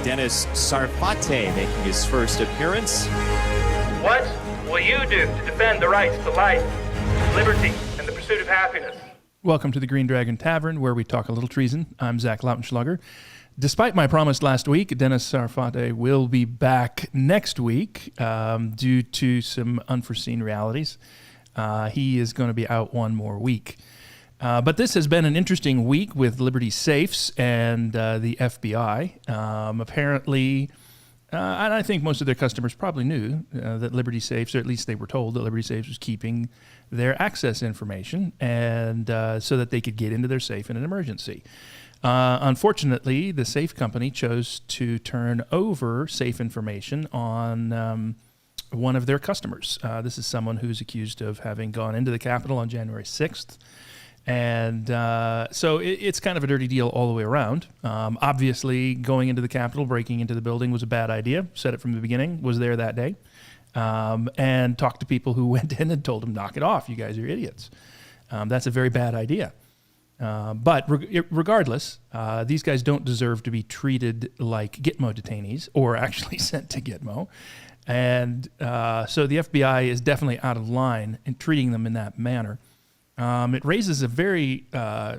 Dennis Sarfate making his first appearance. What will you do to defend the rights to life, liberty, and the pursuit of happiness? Welcome to the Green Dragon Tavern, where we talk a little treason. I'm Zach Lautenschlager. Despite my promise last week, Dennis Sarfate will be back next week due to some unforeseen realities. He is going to be out one more week. But this has been an interesting week with Liberty Safes and the FBI. Apparently, and I think most of their customers probably knew that Liberty Safes, or at least they were told that Liberty Safes was keeping their access information and so that they could get into their safe in an emergency. Unfortunately, the safe company chose to turn over safe information on one of their customers. This is someone who's accused of having gone into the Capitol on January 6th. And so it's kind of a dirty deal all the way around. Obviously, going into the Capitol, breaking into the building was a bad idea. Said it from the beginning, was there that day. And talked to people who went in and told them, knock it off, you guys are idiots. That's a very bad idea. But regardless, these guys don't deserve to be treated like Gitmo detainees or actually sent to Gitmo. And so the FBI is definitely out of line in treating them in that manner. It raises a very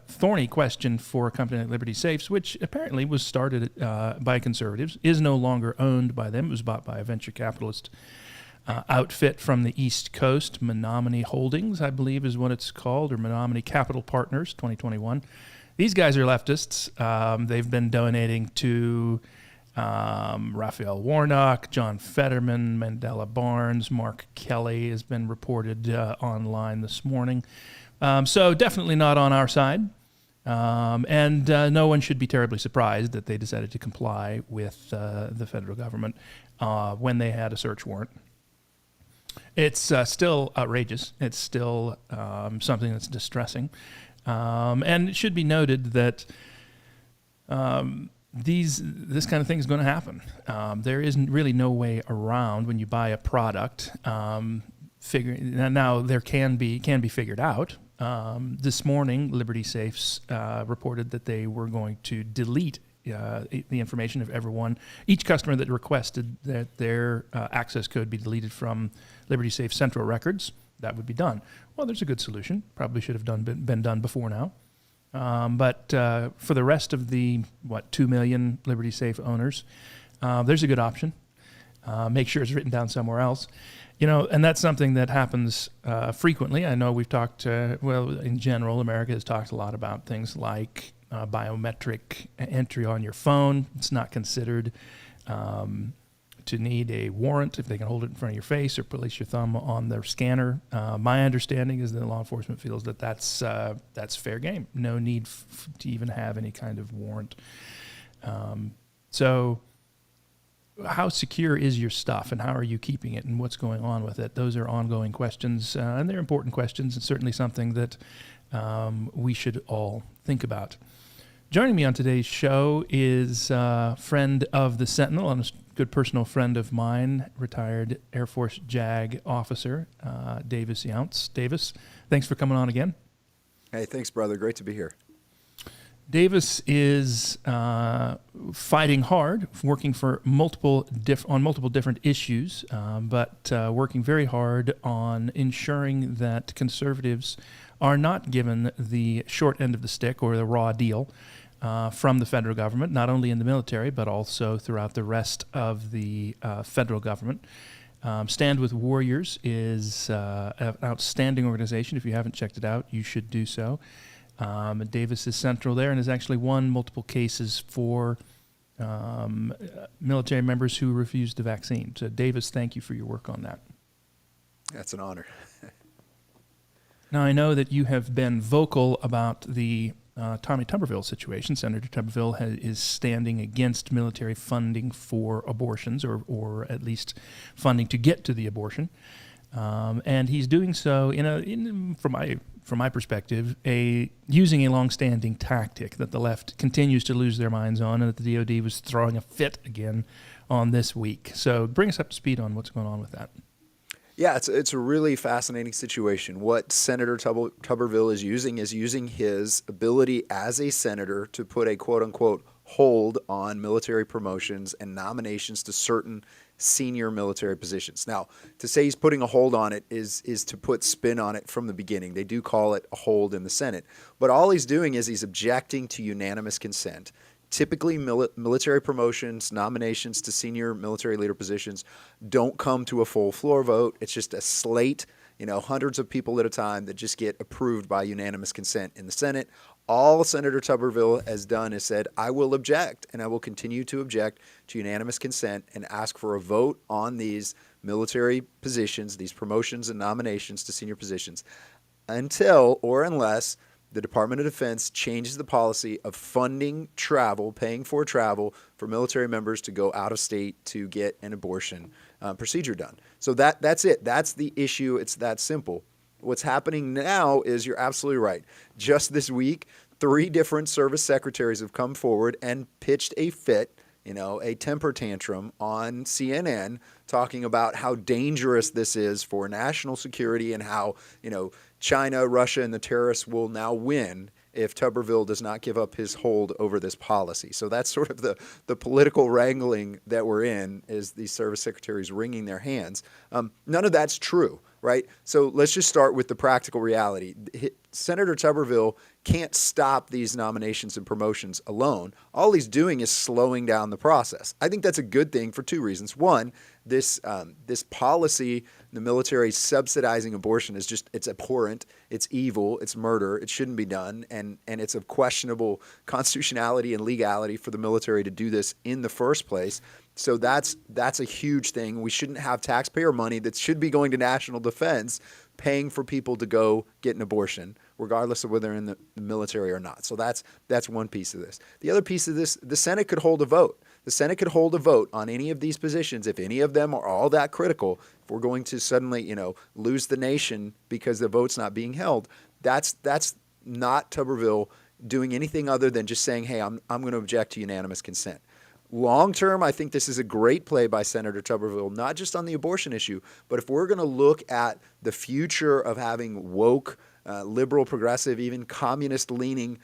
thorny question for a company like Liberty Safes, which apparently was started by conservatives, is no longer owned by them. It was bought by a venture capitalist outfit from the East Coast. Menominee Holdings, I believe is what it's called, or Menominee Capital Partners, 2021. These guys are leftists. They've been donating to Raphael Warnock, John Fetterman, Mandela Barnes, Mark Kelly has been reported online this morning. So definitely not on our side. And no one should be terribly surprised that they decided to comply with the federal government when they had a search warrant. It's still outrageous. It's still something that's distressing. And it should be noted that this kind of thing is going to happen. There isn't really no way around when you buy a product. Now there can be figured out. This morning, Liberty Safes reported that they were going to delete the information of everyone, each customer that requested that their access code be deleted from Liberty Safe Central Records. That would be done. Well, there's a good solution. Probably should have been done before now. But for the rest of the 2 million Liberty Safe owners, there's a good option. Make sure it's written down somewhere else. And that's something that happens frequently. I know we've talked, in general, America has talked a lot about things like biometric entry on your phone. It's not considered to need a warrant if they can hold it in front of your face or place your thumb on their scanner. My understanding is that law enforcement feels that that's fair game. No need to even have any kind of warrant. So how secure is your stuff, and how are you keeping it, and what's going on with it? Those are ongoing questions, and they're important questions, and certainly something that we should all think about. Joining me on today's show is a friend of the Sentinel and a good personal friend of mine, retired Air Force JAG officer, Davis Younts. Davis, thanks for coming on again. Hey, thanks, brother. Great to be here. Davis is fighting hard, working for multiple different issues, but working very hard on ensuring that conservatives are not given the short end of the stick or the raw deal from the federal government, not only in the military, but also throughout the rest of the federal government. Stand with Warriors is an outstanding organization. If you haven't checked it out, you should do so. Davis is central there and has actually won multiple cases for military members who refused the vaccine. So, Davis, thank you for your work on that. That's an honor. Now, I know that you have been vocal about the Tommy Tuberville situation. Senator Tuberville is standing against military funding for abortions, or at least funding to get to the abortion. And he's doing so from my perspective, using a long-standing tactic that the left continues to lose their minds on, and that the DOD was throwing a fit again on this week. So bring us up to speed on what's going on with that. Yeah, it's a really fascinating situation. What Senator Tuberville is using his ability as a senator to put a quote-unquote hold on military promotions and nominations to certain senior military positions. Now, to say he's putting a hold on it is to put spin on it from the beginning. They do call it a hold in the Senate. But all he's doing is he's objecting to unanimous consent. Typically, military promotions, nominations to senior military leader positions don't come to a full floor vote. It's just a slate, hundreds of people at a time that just get approved by unanimous consent in the Senate. All Senator Tuberville has done is said, I will object, and I will continue to object to unanimous consent and ask for a vote on these military positions, these promotions and nominations to senior positions, until or unless the Department of Defense changes the policy of funding travel, paying for travel for military members to go out of state to get an abortion procedure done. So that's it. That's the issue. It's that simple. What's happening now is you're absolutely right. Just this week, 3 different service secretaries have come forward and pitched a fit, a temper tantrum on CNN talking about how dangerous this is for national security and how, China, Russia, and the terrorists will now win if Tuberville does not give up his hold over this policy. So that's sort of the political wrangling that we're in, is these service secretaries wringing their hands. None of that's true, right? So let's just start with the practical reality. Senator Tuberville can't stop these nominations and promotions alone. All he's doing is slowing down the process. I think that's a good thing for 2 reasons. One, this policy, the military subsidizing abortion, it's abhorrent, it's evil, it's murder, it shouldn't be done, and it's of questionable constitutionality and legality for the military to do this in the first place. So that's a huge thing. We shouldn't have taxpayer money that should be going to national defense paying for people to go get an abortion, regardless of whether they're in the military or not. So that's one piece of this. The other piece of this, the Senate could hold a vote. The Senate could hold a vote on any of these positions if any of them are all that critical. If we're going to suddenly, lose the nation because the vote's not being held, that's not Tuberville doing anything other than just saying, hey, I'm going to object to unanimous consent. Long term, I think this is a great play by Senator Tuberville, not just on the abortion issue, but if we're going to look at the future of having woke, liberal, progressive, even communist-leaning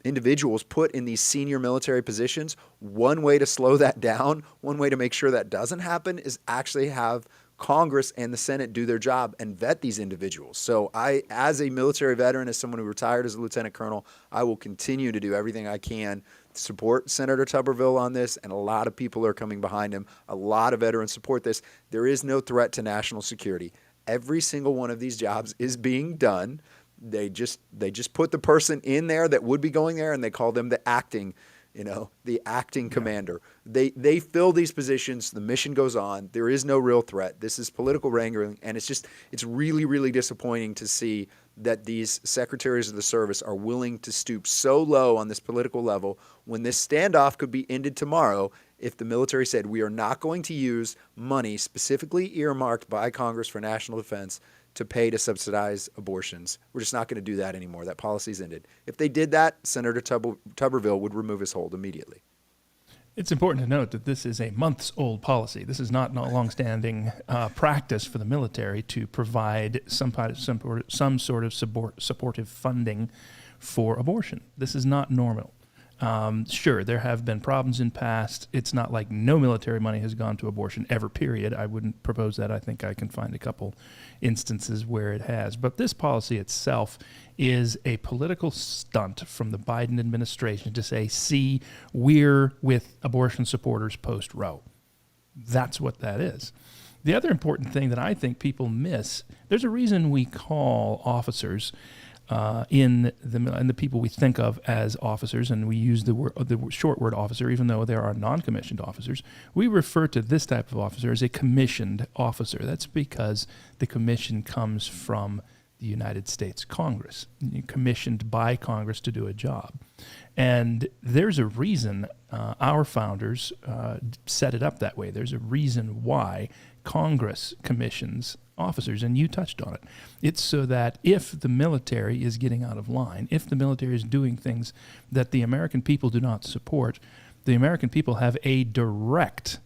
individuals put in these senior military positions, one way to slow that down, one way to make sure that doesn't happen is actually have Congress and the Senate do their job and vet these individuals. So I, as a military veteran, as someone who retired as a lieutenant colonel, I will continue to do everything I can to support Senator Tuberville on this, and a lot of people are coming behind him. A lot of veterans support this. There is no threat to national security. Every single one of these jobs is being done. They just put the person in there that would be going there, and they call them the acting commander. They fill these positions. The mission goes on. There is no real threat. This is political wrangling, and it's really, really disappointing to see that these secretaries of the service are willing to stoop so low on this political level when this standoff could be ended tomorrow if the military said, we are not going to use money specifically earmarked by Congress for national defense to pay to subsidize abortions. We're just not going to do that anymore. That policy's ended. If they did that, Senator Tuberville would remove his hold immediately. It's important to note that this is a months-old policy. This is not a long-standing practice for the military to provide some sort of supportive funding for abortion. This is not normal. Sure, there have been problems in past. It's not like no military money has gone to abortion ever, period. I wouldn't propose that. I think I can find a couple instances where it has. But this policy itself is a political stunt from the Biden administration to say, see, we're with abortion supporters post-Roe. That's what that is. The other important thing that I think people miss, there's a reason we call officers in the people we think of as officers, and we use the short word officer, even though there are non-commissioned officers. We refer to this type of officer as a commissioned officer. That's because the commission comes from the United States Congress, commissioned by Congress to do a job. And there's a reason our founders set it up that way. There's a reason why Congress commissions officers, and you touched on it. It's so that if the military is getting out of line, if the military is doing things that the American people do not support, the American people have a direct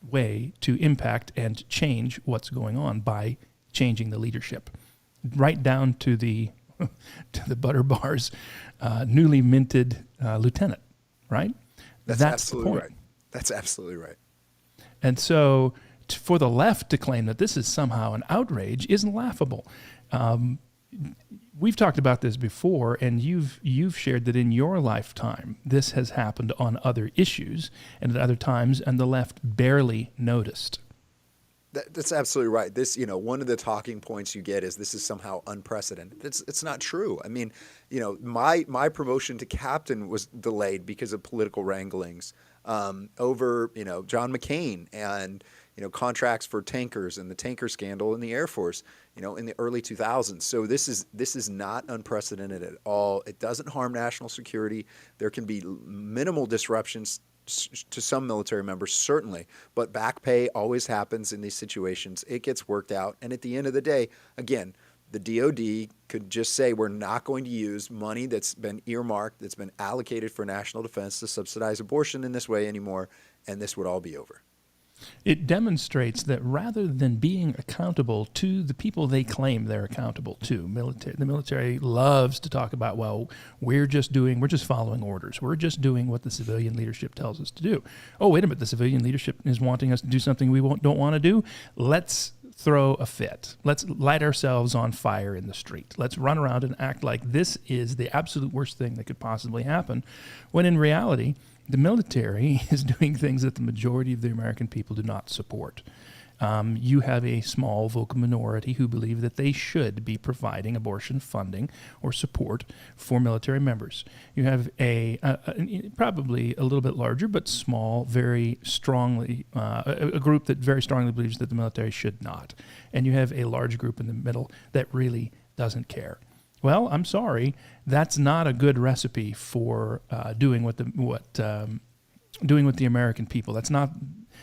way to impact and change what's going on by changing the leadership, right down to the to the butter bar's newly minted lieutenant, right? That's the absolutely point. right. That's absolutely right. And so for the left to claim that this is somehow an outrage is laughable. We've talked about this before, and you've shared that in your lifetime this has happened on other issues and at other times, and the left barely noticed. That's absolutely right. This, one of the talking points you get is this is somehow unprecedented. It's not true. I mean, my promotion to captain was delayed because of political wranglings over, John McCain and, contracts for tankers and the tanker scandal in the Air Force, in the early 2000s. So this is not unprecedented at all. It doesn't harm national security. There can be minimal disruptions to some military members, certainly, but back pay always happens in these situations. It gets worked out. And at the end of the day, again, the DOD could just say we're not going to use money that's been earmarked, that's been allocated for national defense to subsidize abortion in this way anymore, and this would all be over. It demonstrates that rather than being accountable to the people they claim they're accountable to, the military loves to talk about, well, we're just following orders. We're just doing what the civilian leadership tells us to do. Oh, wait a minute, the civilian leadership is wanting us to do something we don't want to do. Let's throw a fit. Let's light ourselves on fire in the street. Let's run around and act like this is the absolute worst thing that could possibly happen, when in reality, the military is doing things that the majority of the American people do not support. You have a small vocal minority who believe that they should be providing abortion funding or support for military members. You have probably a little bit larger but small, very strongly, a group that very strongly believes that the military should not. And you have a large group in the middle that really doesn't care. Well, I'm sorry, that's not a good recipe for doing what the American people. That's not.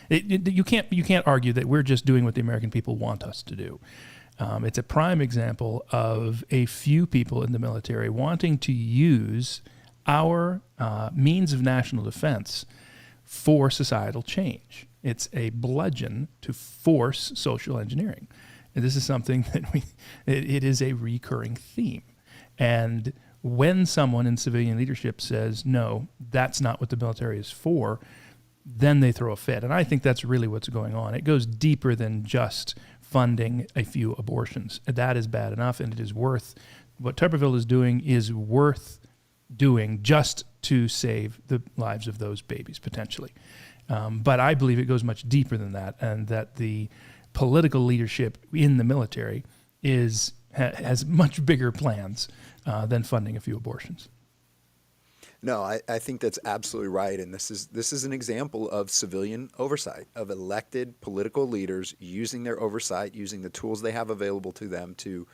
You can't argue that we're just doing what the American people want us to do. It's a prime example of a few people in the military wanting to use our means of national defense for societal change. It's a bludgeon to force social engineering. And this is something that it is a recurring theme. And when someone in civilian leadership says, no, that's not what the military is for, then they throw a fit. And I think that's really what's going on. It goes deeper than just funding a few abortions. That is bad enough, and it is worth, what Tuberville is doing is worth doing just to save the lives of those babies, potentially. But I believe it goes much deeper than that, and that the political leadership in the military has much bigger plans than funding a few abortions. No, I think that's absolutely right, and this is an example of civilian oversight, of elected political leaders using their oversight, using the tools they have available to them to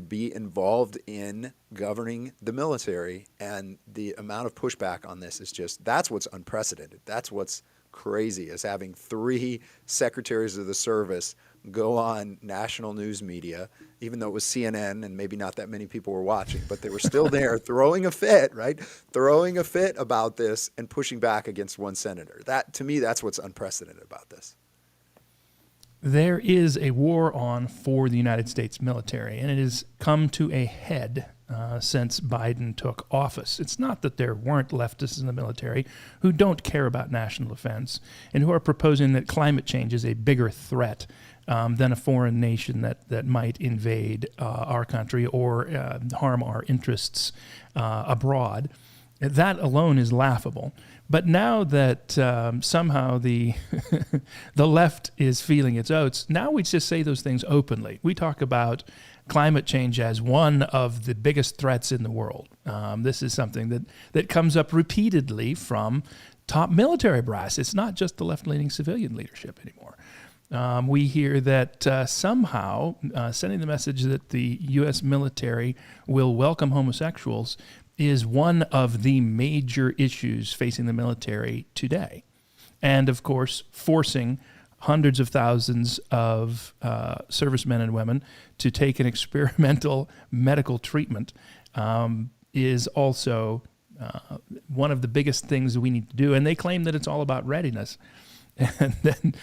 be involved in governing the military. And the amount of pushback on this is that's what's unprecedented. That's what's crazy, is having 3 secretaries of the service go on national news media, even though it was CNN and maybe not that many people were watching, but they were still there throwing a fit, right? Throwing a fit about this and pushing back against one senator. That, to me, that's what's unprecedented about this. There is a war on for the United States military, and it has come to a head since Biden took office. It's not that there weren't leftists in the military who don't care about national defense and who are proposing that climate change is a bigger threat than a foreign nation that might invade our country or harm our interests abroad. That alone is laughable. But now that somehow the the left is feeling its oats, now we just say those things openly. We talk about climate change as one of the biggest threats in the world. This is something that comes up repeatedly from top military brass. It's not just the left-leaning civilian leadership anymore. We hear that somehow sending the message that the U.S. military will welcome homosexuals is one of the major issues facing the military today. And, of course, forcing hundreds of thousands of servicemen and women to take an experimental medical treatment is also one of the biggest things we need to do. And they claim that it's all about readiness. And then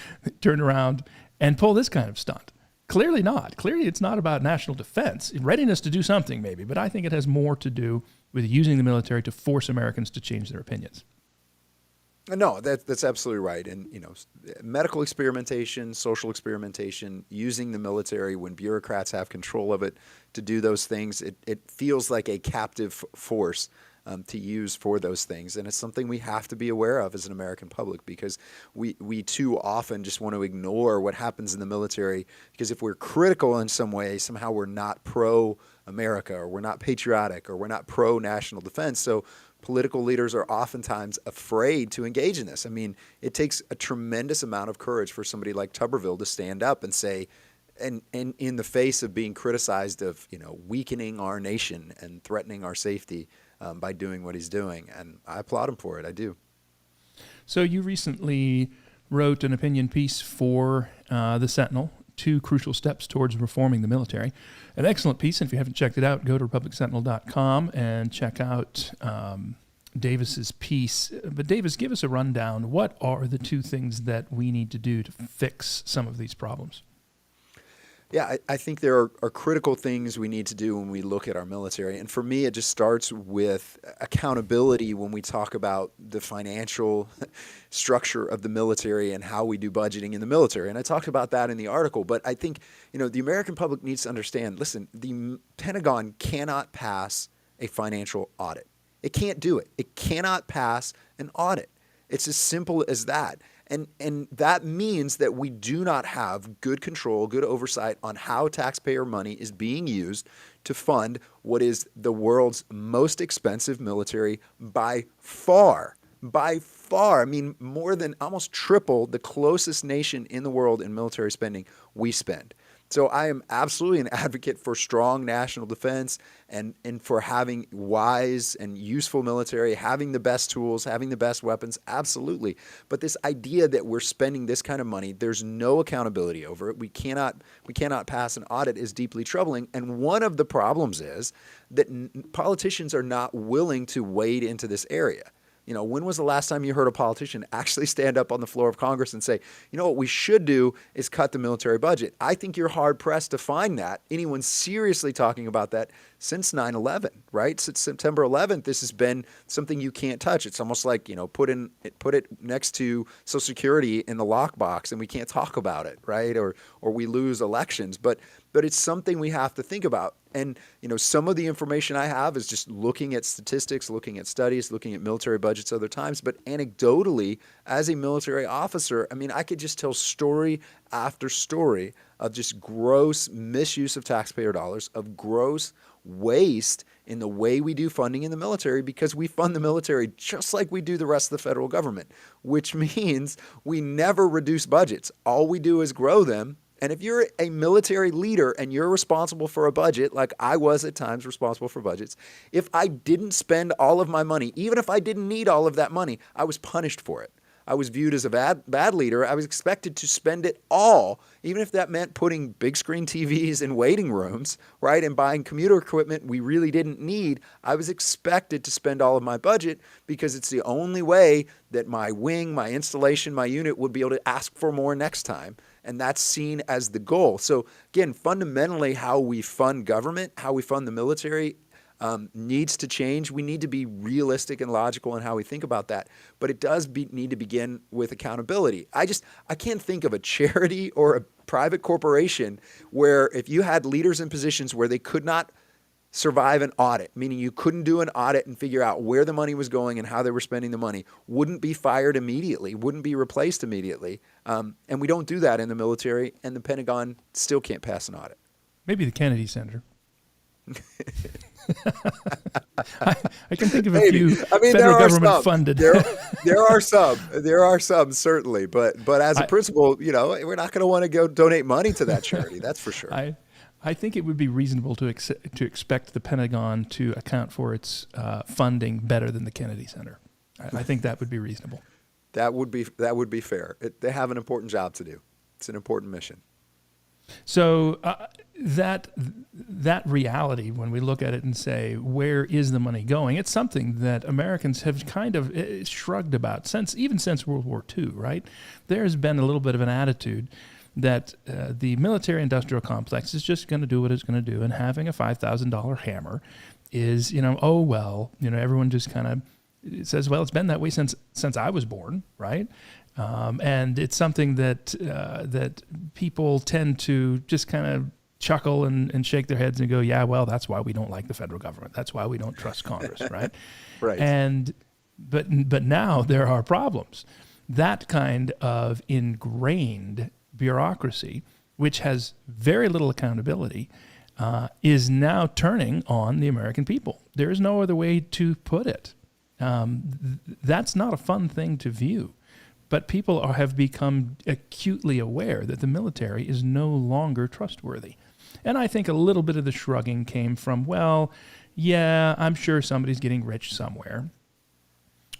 turn around and pull this kind of stunt. Clearly not. Clearly it's not about national defense. Readiness to do something maybe, but I think it has more to do with using the military to force Americans to change their opinions. No, that's absolutely right. And, medical experimentation, social experimentation, using the military when bureaucrats have control of it to do those things, it feels like a captive force to use for those things. And it's something we have to be aware of as an American public, because we too often just want to ignore what happens in the military, because if we're critical in some way, somehow we're not pro-America, or we're not patriotic, or we're not pro-national defense. So political leaders are oftentimes afraid to engage in this. I mean, it takes a tremendous amount of courage for somebody like Tuberville to stand up and say, and in the face of being criticized of, weakening our nation and threatening our safety by doing what he's doing. And I applaud him for it. I do. So you recently wrote an opinion piece for the Sentinel, 2 Crucial Steps Towards Reforming the Military. An excellent piece, and if you haven't checked it out, go to republicsentinel.com and check out Davis's piece. But Davis, give us a rundown. What are the 2 things that we need to do to fix some of these problems? Yeah, I think there are critical things we need to do when we look at our military. And for me, it just starts with accountability when we talk about the financial structure of the military and how we do budgeting in the military. And I talked about that in the article. But I think, the American public needs to understand, listen, the Pentagon cannot pass a financial audit. It can't do it. It cannot pass an audit. It's as simple as that. And that means that we do not have good control, good oversight on how taxpayer money is being used to fund what is the world's most expensive military by far. By far. I mean, more than almost triple the closest nation in the world in military spending we spend. So I am absolutely an advocate for strong national defense and for having wise and useful military, having the best tools, having the best weapons, absolutely. But this idea that we're spending this kind of money, there's no accountability over it. We cannot pass an audit is deeply troubling. And one of the problems is that politicians are not willing to wade into this area. When was the last time you heard a politician actually stand up on the floor of Congress and say, what we should do is cut the military budget? I think you're hard-pressed to find anyone seriously talking about that since 9/11, right? Since September 11th, this has been something you can't touch. It's almost like, put it next to Social Security in the lockbox and we can't talk about it, right? Or we lose elections. But it's something we have to think about. And, some of the information I have is just looking at statistics, looking at studies, looking at military budgets other times. But anecdotally, as a military officer, I could just tell story after story of just gross misuse of taxpayer dollars, of gross waste in the way we do funding in the military, because we fund the military just like we do the rest of the federal government, which means we never reduce budgets. All we do is grow them. And if you're a military leader and you're responsible for a budget, like I was at times responsible for budgets, if I didn't spend all of my money, even if I didn't need all of that money, I was punished for it. I was viewed as a bad leader. I was expected to spend it all, even if that meant putting big screen TVs in waiting rooms, right, and buying commuter equipment we really didn't need. I was expected to spend all of my budget because it's the only way that my wing, my installation, my unit would be able to ask for more next time. And that's seen as the goal. So again, fundamentally, how we fund government, how we fund the military needs to change. We need to be realistic and logical in how we think about that. But it does need to begin with accountability. I can't think of a charity or a private corporation where if you had leaders in positions where they could not survive an audit, meaning you couldn't do an audit and figure out where the money was going and how they were spending the money, wouldn't be fired immediately, wouldn't be replaced immediately. And we don't do that in the military, and the Pentagon still can't pass an audit. Maybe the Kennedy Center. I can think of a few federal government funded. There are some certainly, but as a principal, we're not going to want to go donate money to that charity. That's for sure. I think it would be reasonable to expect the Pentagon to account for its funding better than the Kennedy Center. I think that would be reasonable. That would be fair. They have an important job to do. It's an important mission. So that reality, when we look at it and say, where is the money going? It's something that Americans have kind of shrugged about since World War II, right? There's been a little bit of an attitude that the military-industrial complex is just going to do what it's going to do, and having a $5,000 hammer is, everyone just kind of it says, well, it's been that way since I was born, right? And it's something that people tend to just kind of chuckle and shake their heads and go, yeah, well, that's why we don't like the federal government. That's why we don't trust Congress, right? Right. But now there are problems. That kind of ingrained bureaucracy, which has very little accountability, is now turning on the American people. There is no other way to put it. That's not a fun thing to view. But people have become acutely aware that the military is no longer trustworthy. And I think a little bit of the shrugging came from, well, yeah, I'm sure somebody's getting rich somewhere,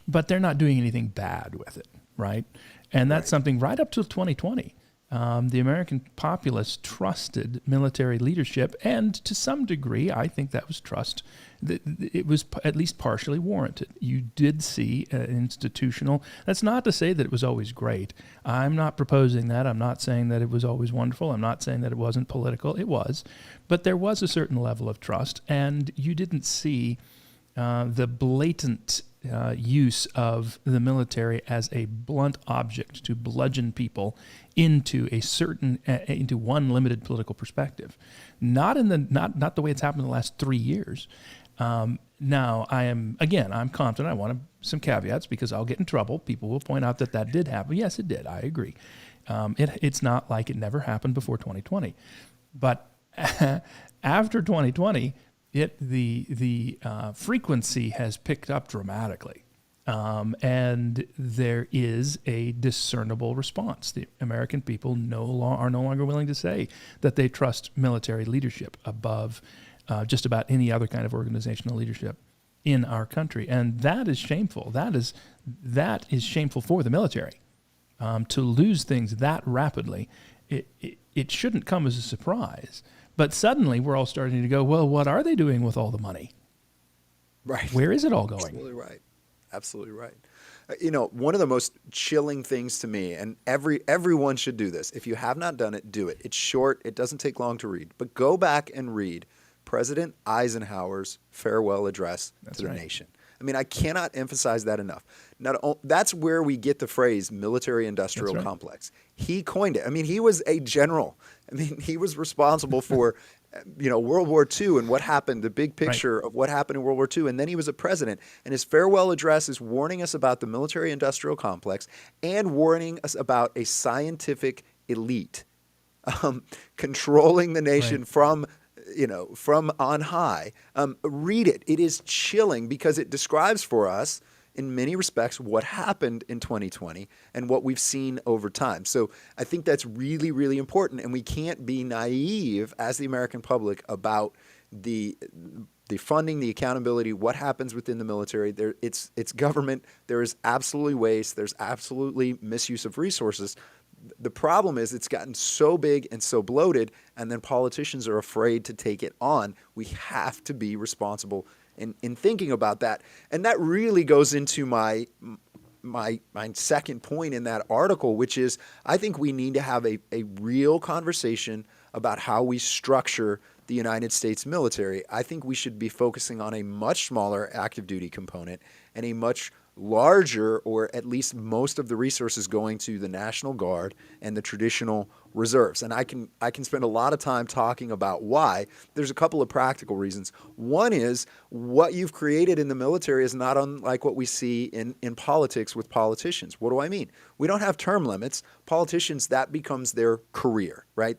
but they're not doing anything bad with it, right? And that's something right up to 2020. The American populace trusted military leadership, and to some degree, I think that was trust. It was at least partially warranted. You did see institutional. That's not to say that it was always great. I'm not proposing that. I'm not saying that it was always wonderful. I'm not saying that it wasn't political. It was. But there was a certain level of trust, and you didn't see the blatant use of the military as a blunt object to bludgeon people into a certain into one limited political perspective. Not the way it's happened in the last 3 years. Now I'm confident. I want some caveats because I'll get in trouble. People will point out that did happen. Yes, it did. I agree. It's not like it never happened before 2020, but after 2020. The frequency has picked up dramatically, and there is a discernible response. The American people are no longer willing to say that they trust military leadership above just about any other kind of organizational leadership in our country, and that is shameful. That is shameful for the military to lose things that rapidly. It shouldn't come as a surprise. But suddenly we're all starting to go, well, what are they doing with all the money? Right. Where is it all going? Absolutely right. Absolutely right. One of the most chilling things to me, and everyone should do this. If you have not done it, do it. It's short. It doesn't take long to read. But go back and read President Eisenhower's farewell address to the nation. I mean, I cannot emphasize that enough. That's where we get the phrase military-industrial complex. He coined it. I mean, he was a general. I mean, he was responsible for, World War II and what happened, the big picture of what happened in World War II. And then he was a president. And his farewell address is warning us about the military-industrial complex and warning us about a scientific elite controlling the nation from on high. Read it. It is chilling because it describes for us, in many respects, what happened in 2020 and what we've seen over time. So I think that's really, really important, and we can't be naive as the American public about the funding, the accountability, what happens within the military. It's government. There is absolutely waste. There's absolutely misuse of resources. The problem is it's gotten so big and so bloated, and then politicians are afraid to take it on. We have to be responsible in thinking about that. And that really goes into my second point in that article, which is I think we need to have a real conversation about how we structure the United States military. I think we should be focusing on a much smaller active duty component and a much larger, or at least most of the resources going to the National Guard and the traditional reserves. And I can spend a lot of time talking about why. There's a couple of practical reasons. One is what you've created in the military is not unlike what we see in politics with politicians. What do I mean? We don't have term limits. Politicians, that becomes their career, right?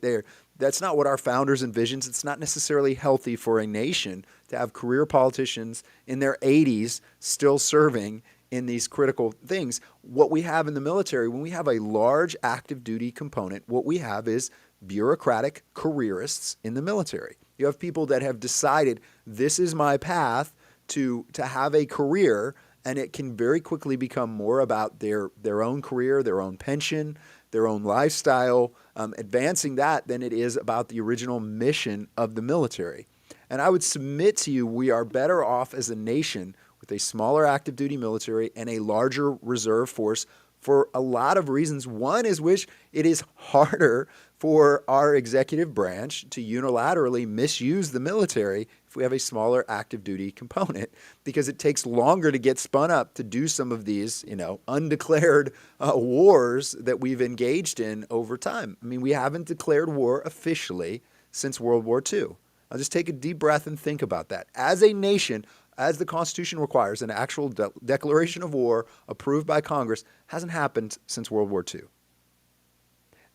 That's not what our founders envisioned. It's not necessarily healthy for a nation to have career politicians in their 80s still serving in these critical things. What we have in the military, when we have a large active duty component, what we have is bureaucratic careerists in the military. You have people that have decided this is my path to have a career, and it can very quickly become more about their own career, their own pension, their own lifestyle, advancing that than it is about the original mission of the military. And I would submit to you, we are better off as a nation with a smaller active duty military and a larger reserve force for a lot of reasons. One is which it is harder for our executive branch to unilaterally misuse the military if we have a smaller active duty component, because it takes longer to get spun up to do some of these, undeclared wars that we've engaged in over time. I mean, we haven't declared war officially since World War II. I'll just take a deep breath and think about that. As a nation, as the Constitution requires, an actual declaration of war approved by Congress hasn't happened since World War II.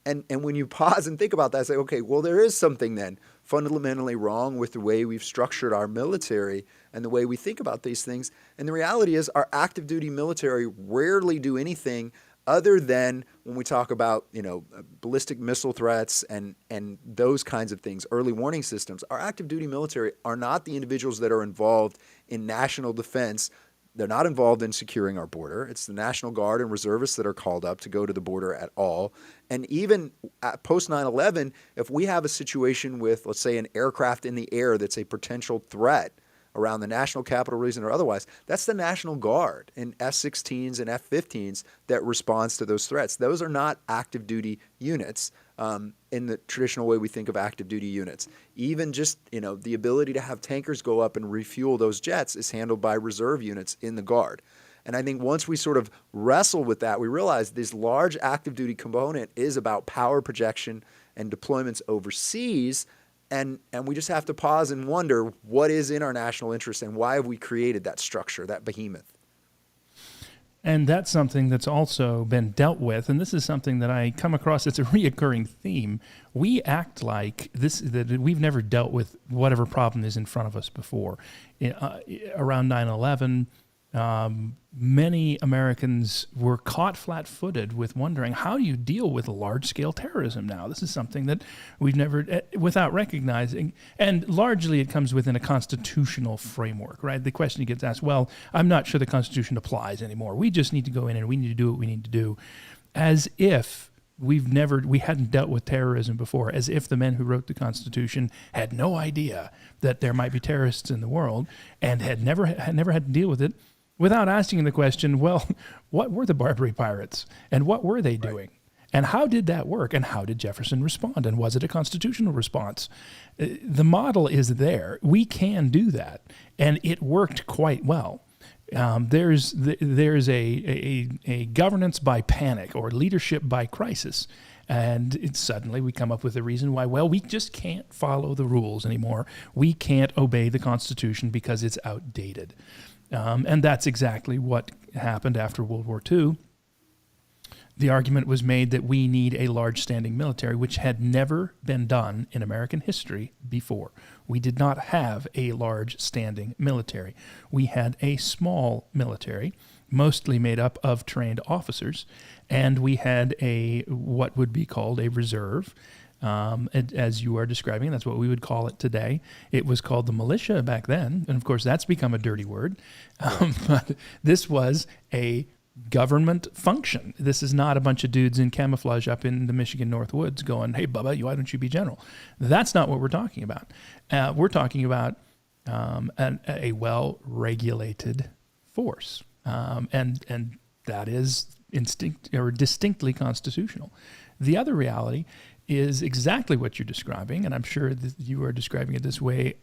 And when you pause and think about that, say, okay, well, there is something then fundamentally wrong with the way we've structured our military and the way we think about these things. And the reality is our active duty military rarely do anything other than when we talk about, ballistic missile threats and those kinds of things, early warning systems. Our active duty military are not the individuals that are involved in national defense. They're not involved in securing our border. It's the National Guard and reservists that are called up to go to the border at all. And even post 9/11, if we have a situation with, let's say, an aircraft in the air that's a potential threat around the national capital region or otherwise, that's the National Guard in F-16s and F-15s that responds to those threats. Those are not active duty units in the traditional way we think of active duty units. Even just, the ability to have tankers go up and refuel those jets is handled by reserve units in the Guard. And I think once we sort of wrestle with that, we realize this large active duty component is about power projection and deployments overseas. And we just have to pause and wonder what is in our national interest and why have we created that structure, that behemoth. And that's something that's also been dealt with, and this is something that I come across, it's a reoccurring theme. We act like that we've never dealt with whatever problem is in front of us before. Around 9/11, many Americans were caught flat-footed with wondering, how do you deal with large-scale terrorism now? This is something that we've never, without recognizing, and largely it comes within a constitutional framework, right? The question gets asked, well, I'm not sure the Constitution applies anymore. We just need to go in and we need to do what we need to do, as if we hadn't dealt with terrorism before, as if the men who wrote the Constitution had no idea that there might be terrorists in the world and had never had to deal with it, without asking the question, well, what were the Barbary Pirates and what were they doing? And how did that work? And how did Jefferson respond? And was it a constitutional response? The model is there. We can do that. And it worked quite well. There's a governance by panic or leadership by crisis. And suddenly we come up with a reason why, well, we just can't follow the rules anymore. We can't obey the Constitution because it's outdated. And that's exactly what happened after World War II. The argument was made that we need a large standing military, which had never been done in American history before. We did not have a large standing military. We had a small military, mostly made up of trained officers, and we had what would be called a reserve. As you are describing, that's what we would call it today. It was called the militia back then, and of course that's become a dirty word. But this was a government function. This is not a bunch of dudes in camouflage up in the Michigan North Woods going, "Hey, Bubba, why don't you be general?" That's not what we're talking about. We're talking about a well-regulated force, and that is distinctly constitutional. The other reality is exactly what you're describing, and I'm sure that you are describing it this way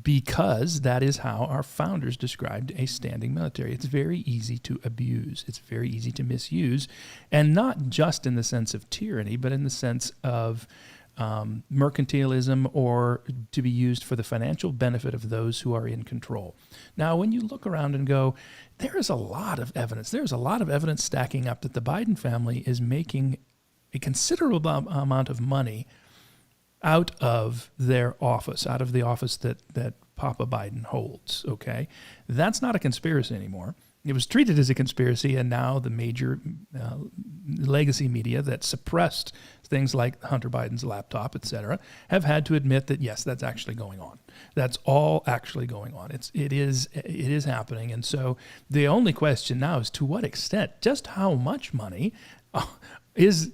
because that is how our founders described a standing military. It's very easy to abuse. It's very easy to misuse, and not just in the sense of tyranny, but in the sense of mercantilism, or to be used for the financial benefit of those who are in control. Now, when you look around and go, there is a lot of evidence. There's a lot of evidence stacking up that the Biden family is making a considerable amount of money out of their office, out of the office that Papa Biden holds, okay? That's not a conspiracy anymore. It was treated as a conspiracy, and now the major legacy media that suppressed things like Hunter Biden's laptop, et cetera, have had to admit that, yes, that's actually going on. That's all actually going on. It is happening. And so the only question now is to what extent, just how much money is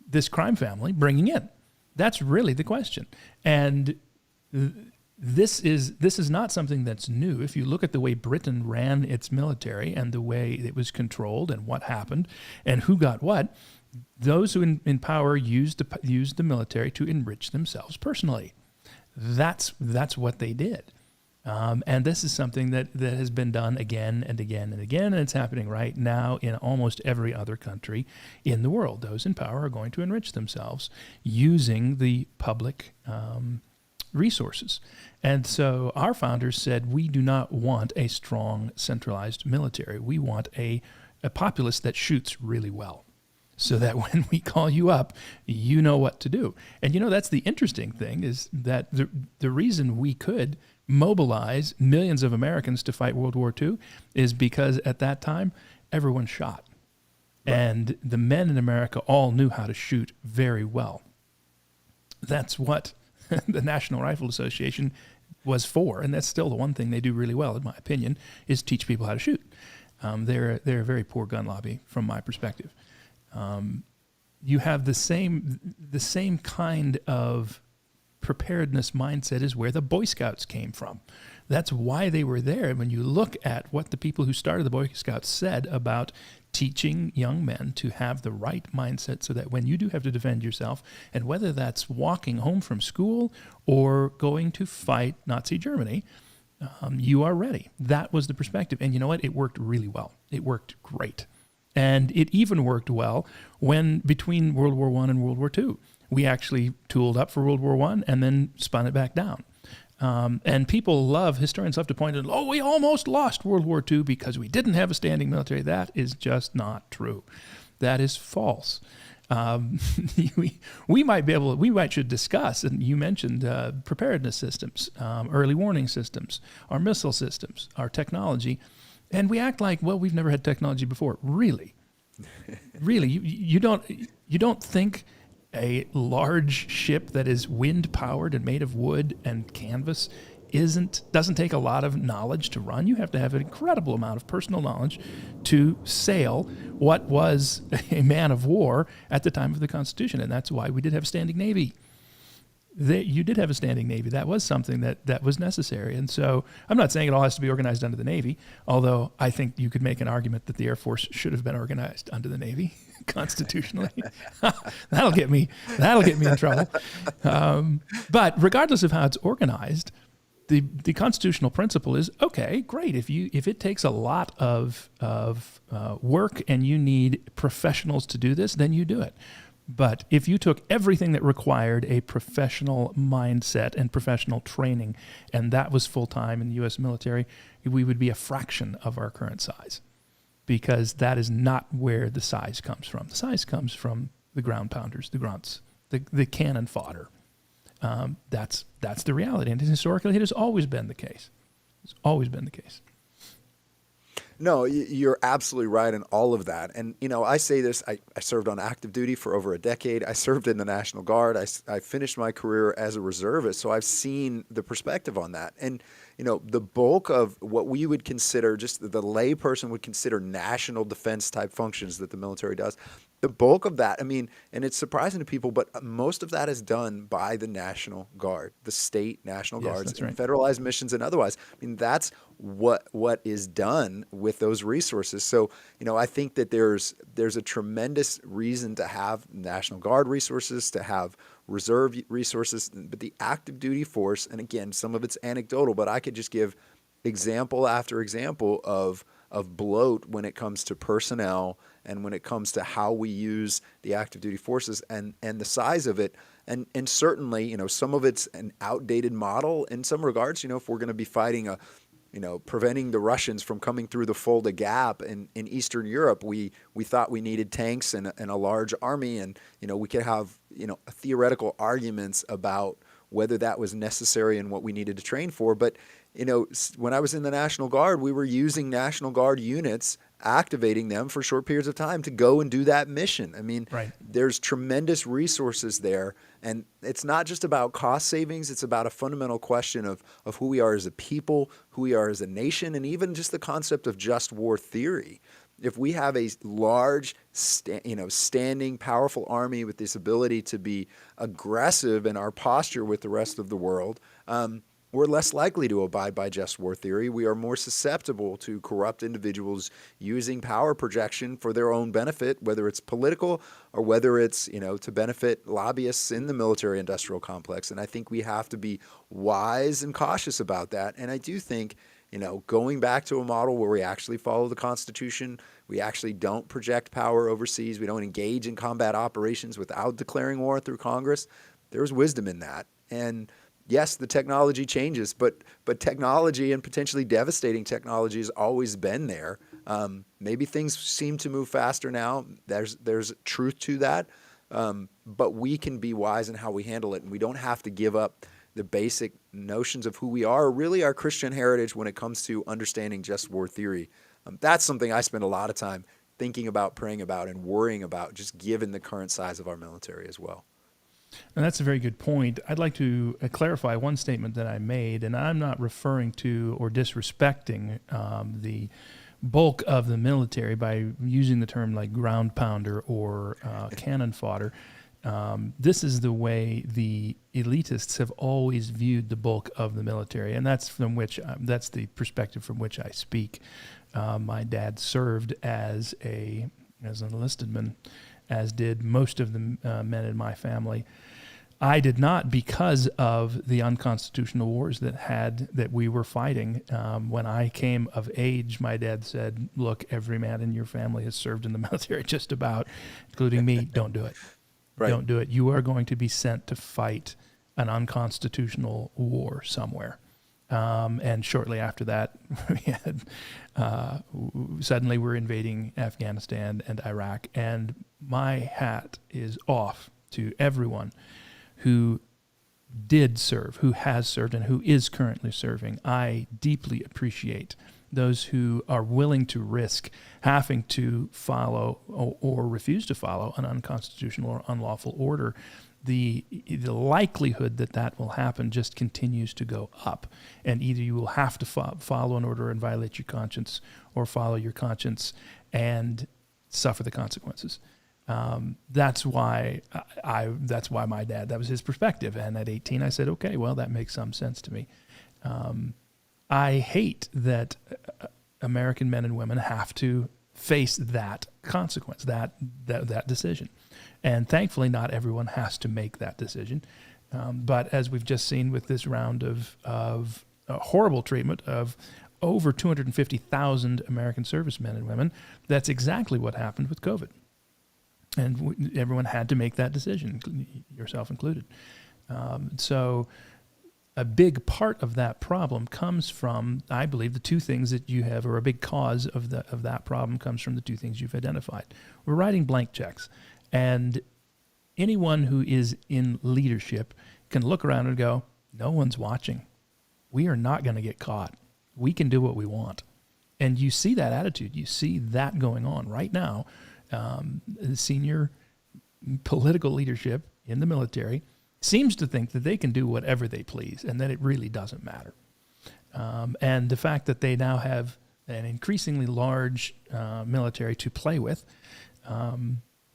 this crime family bringing in? That's really the question. And this is not something that's new. If you look at the way Britain ran its military and the way it was controlled and what happened and who got what, those who in power used the military to enrich themselves personally. That's what they did. And this is something that has been done again and again and again, and it's happening right now in almost every other country in the world. Those in power are going to enrich themselves using the public resources. And so our founders said, we do not want a strong, centralized military. We want a populace that shoots really well, so that when we call you up, you know what to do. And that's the interesting thing, is that the reason we could mobilize millions of Americans to fight World War II is because at that time, everyone shot. Right. And the men in America all knew how to shoot very well. That's what the National Rifle Association was for, and that's still the one thing they do really well, in my opinion, is teach people how to shoot. They're a very poor gun lobby from my perspective. You have the same kind of preparedness mindset is where the Boy Scouts came from. That's why they were there. And when you look at what the people who started the Boy Scouts said about teaching young men to have the right mindset so that when you do have to defend yourself, and whether that's walking home from school or going to fight Nazi Germany, you are ready. That was the perspective. And you know what? It worked really well. It worked great. And it even worked well when between World War I and World War II. We actually tooled up for World War I and then spun it back down. And historians love to point out, we almost lost World War II because we didn't have a standing military. That is just not true. That is false. We should discuss, and you mentioned preparedness systems, early warning systems, our missile systems, our technology. And we act like, we've never had technology before. Really? Really? You don't think a large ship that is wind-powered and made of wood and canvas doesn't take a lot of knowledge to run? You have to have an incredible amount of personal knowledge to sail what was a man of war at the time of the Constitution, and that's why we did have a standing Navy. You did have a standing Navy. That was something that was necessary. And so I'm not saying it all has to be organized under the Navy, although I think you could make an argument that the Air Force should have been organized under the Navy constitutionally. That'll get me in trouble. But regardless of how it's organized, the constitutional principle is, okay, great. If it takes a lot of work and you need professionals to do this, then you do it. But if you took everything that required a professional mindset and professional training, and that was full-time in the U.S. military, we would be a fraction of our current size, because that is not where the size comes from. The size comes from the ground pounders, the grunts, the cannon fodder. That's the reality, and historically it has always been the case. It's always been the case. No, you're absolutely right in all of that. And, I say this, I served on active duty for over a decade. I served in the National Guard. I finished my career as a reservist. So I've seen the perspective on that. And, the bulk of what we would consider, just the lay person would consider national defense type functions that the military does, the bulk of that, and it's surprising to people, but most of that is done by the National Guard, the state National Guards, right. Federalized missions and otherwise. That's what is done with those resources. So, I think that there's a tremendous reason to have National Guard resources, to have reserve resources, but the active duty force, and again, some of it's anecdotal, but I could just give example after example of bloat when it comes to personnel and when it comes to how we use the active duty forces and the size of it. And certainly, some of it's an outdated model in some regards. If we're going to be fighting preventing the Russians from coming through the Fulda Gap in Eastern Europe, we thought we needed tanks and a large army, and we could have theoretical arguments about whether that was necessary and what we needed to train for. But when I was in the National Guard, we were using National Guard units, activating them for short periods of time to go and do that mission. Right. There's tremendous resources there. And it's not just about cost savings. It's about a fundamental question of who we are as a people, who we are as a nation, and even just the concept of just war theory. If we have a large, standing, powerful army with this ability to be aggressive in our posture with the rest of the world, we're less likely to abide by just war theory. We are more susceptible to corrupt individuals using power projection for their own benefit, whether it's political or whether it's, to benefit lobbyists in the military industrial complex. And I think we have to be wise and cautious about that. And I do think, going back to a model where we actually follow the Constitution, we actually don't project power overseas, we don't engage in combat operations without declaring war through Congress, there's wisdom in that. And yes, the technology changes, but technology, and potentially devastating technology, has always been there. Maybe things seem to move faster now. There's truth to that, but we can be wise in how we handle it, and we don't have to give up the basic notions of who we are, or really our Christian heritage when it comes to understanding just war theory. That's something I spend a lot of time thinking about, praying about, and worrying about, just given the current size of our military as well. And that's a very good point. I'd like to clarify one statement that I made, and I'm not referring to or disrespecting the bulk of the military by using the term like ground pounder or cannon fodder. This is the way the elitists have always viewed the bulk of the military, and that's the perspective from which I speak. My dad served as an enlisted man, as did most of the men in my family. I did not, because of the unconstitutional wars that we were fighting. When I came of age, my dad said, "Look, every man in your family has served in the military, just about, including me. Don't do it. Right. Don't do it. You are going to be sent to fight an unconstitutional war somewhere." And shortly after that, suddenly we're invading Afghanistan and Iraq. And my hat is off to everyone who did serve, who has served, and who is currently serving. I deeply appreciate those who are willing to risk having to follow or refuse to follow an unconstitutional or unlawful order. The likelihood that will happen just continues to go up, and either you will have to follow an order and violate your conscience, or follow your conscience and suffer the consequences. That's why my dad, that was his perspective, and at 18 I said, okay, well, that makes some sense to me. I hate that American men and women have to face that consequence, that decision. And thankfully, not everyone has to make that decision. But as we've just seen with this round of horrible treatment of over 250,000 American servicemen and women, that's exactly what happened with COVID. And everyone had to make that decision, yourself included. So a big part of that problem comes from, I believe, the two things that you have, or a big cause of that problem comes from the two things you've identified. We're writing blank checks. And anyone who is in leadership can look around and go, no one's watching. We are not going to get caught. We can do what we want. And you see that attitude. You see that going on right now. The senior political leadership in the military seems to think that they can do whatever they please and that it really doesn't matter. And the fact that they now have an increasingly large military to play with,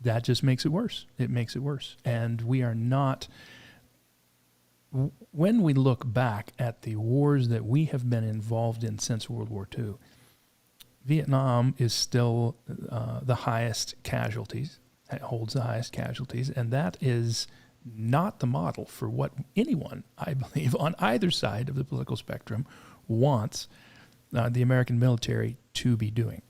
that just makes it worse. It makes it worse. And we are not, when we look back at the wars that we have been involved in since World War II, Vietnam is still the highest casualties, it holds the highest casualties, and that is not the model for what anyone, I believe, on either side of the political spectrum wants the American military to be doing.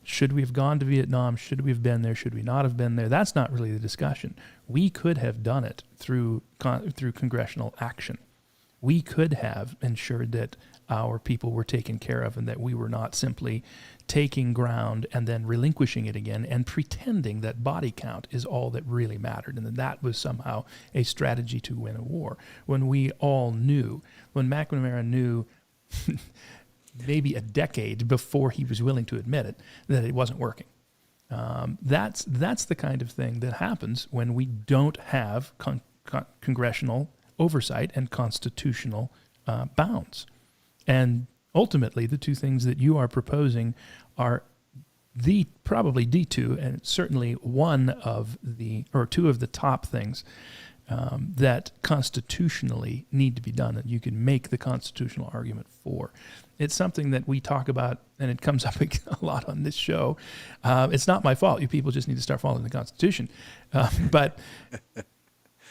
Should we have gone to Vietnam? Should we have been there? Should we not have been there? That's not really the discussion. We could have done it through congressional action. We could have ensured that our people were taken care of and that we were not simply taking ground and then relinquishing it again and pretending that body count is all that really mattered and that was somehow a strategy to win a war. When we all knew, when McNamara knew maybe a decade before he was willing to admit it, that it wasn't working. That's the kind of thing that happens when we don't have congressional oversight and constitutional bounds. And ultimately, the two things that you are proposing are probably the two, and certainly two of the top things that constitutionally need to be done, that you can make the constitutional argument for. It's something that we talk about, and it comes up a lot on this show. It's not my fault. You people just need to start following the Constitution. But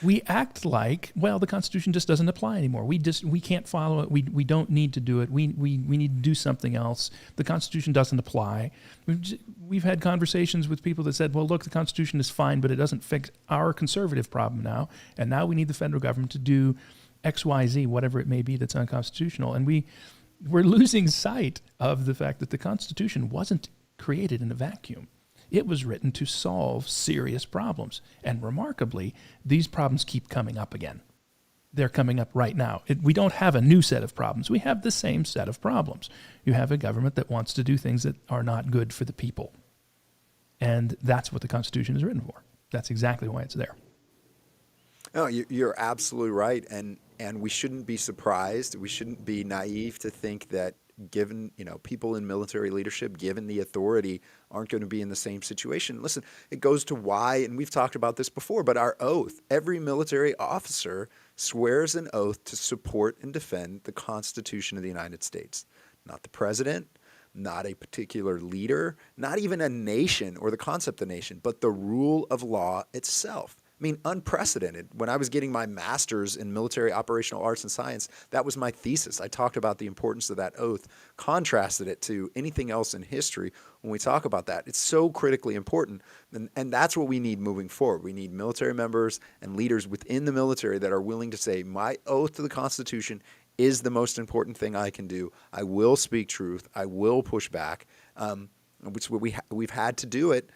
we act like, well, the Constitution just doesn't apply anymore. We can't follow it. We don't need to do it. We need to do something else. The Constitution doesn't apply. We've had conversations with people that said, well, look, the Constitution is fine, but it doesn't fix our conservative problem now. And now we need the federal government to do X, Y, Z, whatever it may be that's unconstitutional. And we're losing sight of the fact that the Constitution wasn't created in a vacuum. It was written to solve serious problems. And remarkably, these problems keep coming up again. They're coming up right now. We don't have a new set of problems. We have the same set of problems. You have a government that wants to do things that are not good for the people. And that's what the Constitution is written for. That's exactly why it's there. No, you're absolutely right. And we shouldn't be surprised. We shouldn't be naive to think that given, people in military leadership, given the authority, aren't going to be in the same situation. Listen, it goes to why, and we've talked about this before, but our oath. Every military officer swears an oath to support and defend the Constitution of the United States. Not the president, not a particular leader, not even a nation or the concept of nation, but the rule of law itself. I mean, unprecedented. When I was getting my master's in military operational arts and science, that was my thesis. I talked about the importance of that oath, contrasted it to anything else in history when we talk about that. It's so critically important, and that's what we need moving forward. We need military members and leaders within the military that are willing to say, my oath to the Constitution is the most important thing I can do. I will speak truth. I will push back, which we've had to do it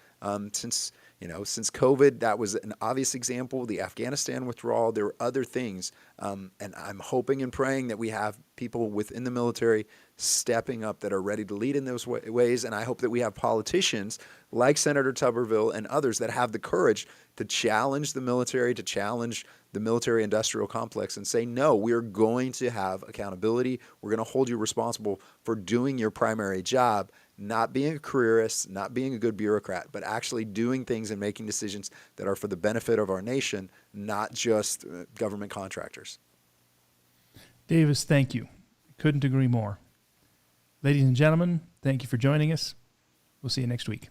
since COVID. That was an obvious example. The Afghanistan withdrawal. There were other things, and I'm hoping and praying that we have people within the military stepping up that are ready to lead in those ways. And I hope that we have politicians like Senator Tuberville and others that have the courage to challenge the military, to challenge the military-industrial complex and say, no, we're going to have accountability. We're going to hold you responsible for doing your primary job, not being a careerist, not being a good bureaucrat, but actually doing things and making decisions that are for the benefit of our nation, not just government contractors. Davis, thank you. Couldn't agree more. Ladies and gentlemen, thank you for joining us. We'll see you next week.